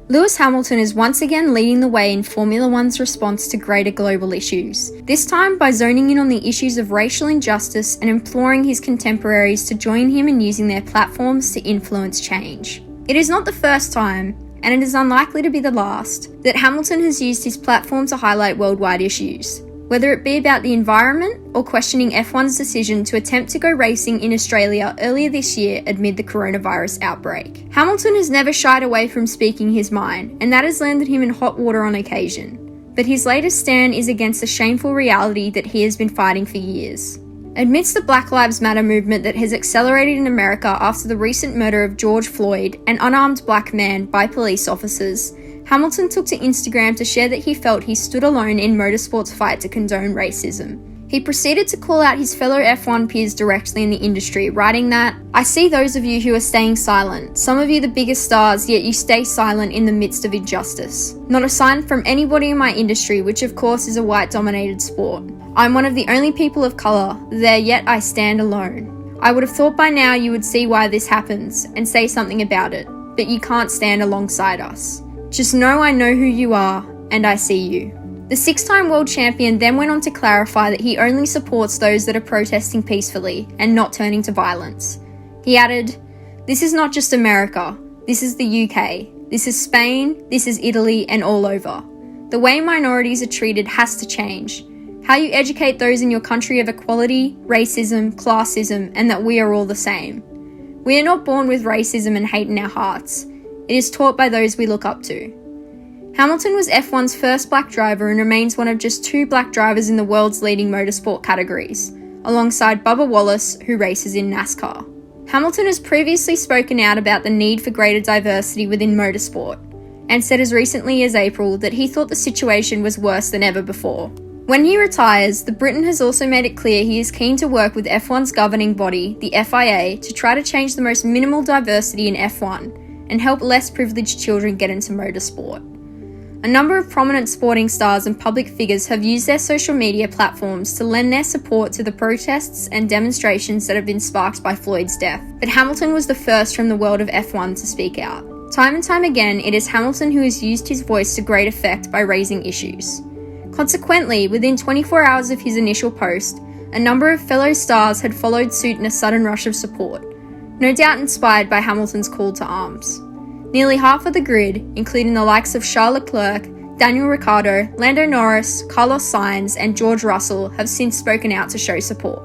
Lewis Hamilton is once again leading the way in Formula One's response to greater global issues, this time by zoning in on the issues of racial injustice and imploring his contemporaries to join him in using their platforms to influence change. It is not the first time, and it is unlikely to be the last, that Hamilton has used his platform to highlight worldwide issues, whether it be about the environment or questioning F1's decision to attempt to go racing in Australia earlier this year amid the coronavirus outbreak. Hamilton has never shied away from speaking his mind, and that has landed him in hot water on occasion. But his latest stand is against the shameful reality that he has been fighting for years. Amidst the Black Lives Matter movement that has accelerated in America after the recent murder of George Floyd, an unarmed black man, by police officers, Hamilton took to Instagram to share that he felt he stood alone in motorsport's fight to condone racism. He proceeded to call out his fellow F1 peers directly in the industry, writing that, "I see those of you who are staying silent, some of you the biggest stars, yet you stay silent in the midst of injustice. Not a sign from anybody in my industry, which of course is a white-dominated sport. I'm one of the only people of colour there, yet I stand alone. I would have thought by now you would see why this happens and say something about it, but you can't stand alongside us. Just know I know who you are, and I see you." The six-time world champion then went on to clarify that he only supports those that are protesting peacefully and not turning to violence. He added, "This is not just America, this is the UK, this is Spain, this is Italy, and all over. The way minorities are treated has to change. How you educate those in your country of equality, racism, classism, and that we are all the same. We are not born with racism and hate in our hearts. It is taught by those we look up to." Hamilton was F1's first black driver and remains one of just 2 black drivers in the world's leading motorsport categories, alongside Bubba Wallace, who races in NASCAR. Hamilton has previously spoken out about the need for greater diversity within motorsport, and said as recently as April that he thought the situation was worse than ever before. When he retires, the Briton has also made it clear he is keen to work with F1's governing body, the FIA, to try to change the most minimal diversity in F1 and help less privileged children get into motorsport. A number of prominent sporting stars and public figures have used their social media platforms to lend their support to the protests and demonstrations that have been sparked by Floyd's death, but Hamilton was the first from the world of F1 to speak out. Time and time again, it is Hamilton who has used his voice to great effect by raising issues. Consequently, within 24 hours of his initial post, a number of fellow stars had followed suit in a sudden rush of support, no doubt inspired by Hamilton's call to arms. Nearly half of the grid, including the likes of Charles Leclerc, Daniel Ricciardo, Lando Norris, Carlos Sainz, and George Russell, have since spoken out to show support.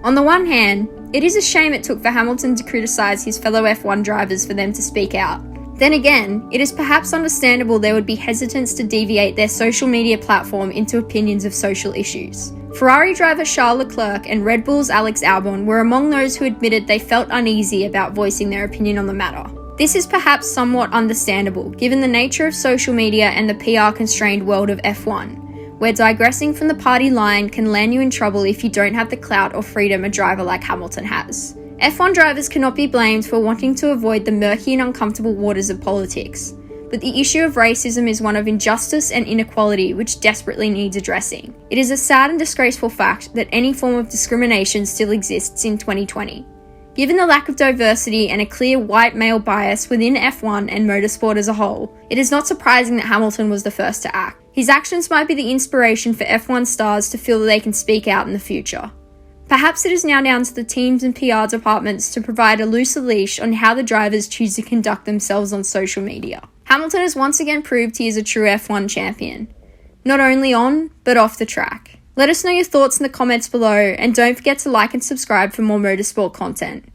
On the one hand, it is a shame it took for Hamilton to criticise his fellow F1 drivers for them to speak out. Then again, it is perhaps understandable there would be hesitance to deviate their social media platform into opinions of social issues. Ferrari driver Charles Leclerc and Red Bull's Alex Albon were among those who admitted they felt uneasy about voicing their opinion on the matter. This is perhaps somewhat understandable, given the nature of social media and the PR-constrained world of F1, where digressing from the party line can land you in trouble if you don't have the clout or freedom a driver like Hamilton has. F1 drivers cannot be blamed for wanting to avoid the murky and uncomfortable waters of politics, but the issue of racism is one of injustice and inequality which desperately needs addressing. It is a sad and disgraceful fact that any form of discrimination still exists in 2020. Given the lack of diversity and a clear white male bias within F1 and motorsport as a whole, it is not surprising that Hamilton was the first to act. His actions might be the inspiration for F1 stars to feel that they can speak out in the future. Perhaps it is now down to the teams and PR departments to provide a looser leash on how the drivers choose to conduct themselves on social media. Hamilton has once again proved he is a true F1 champion, not only on, but off the track. Let us know your thoughts in the comments below, and don't forget to like and subscribe for more motorsport content.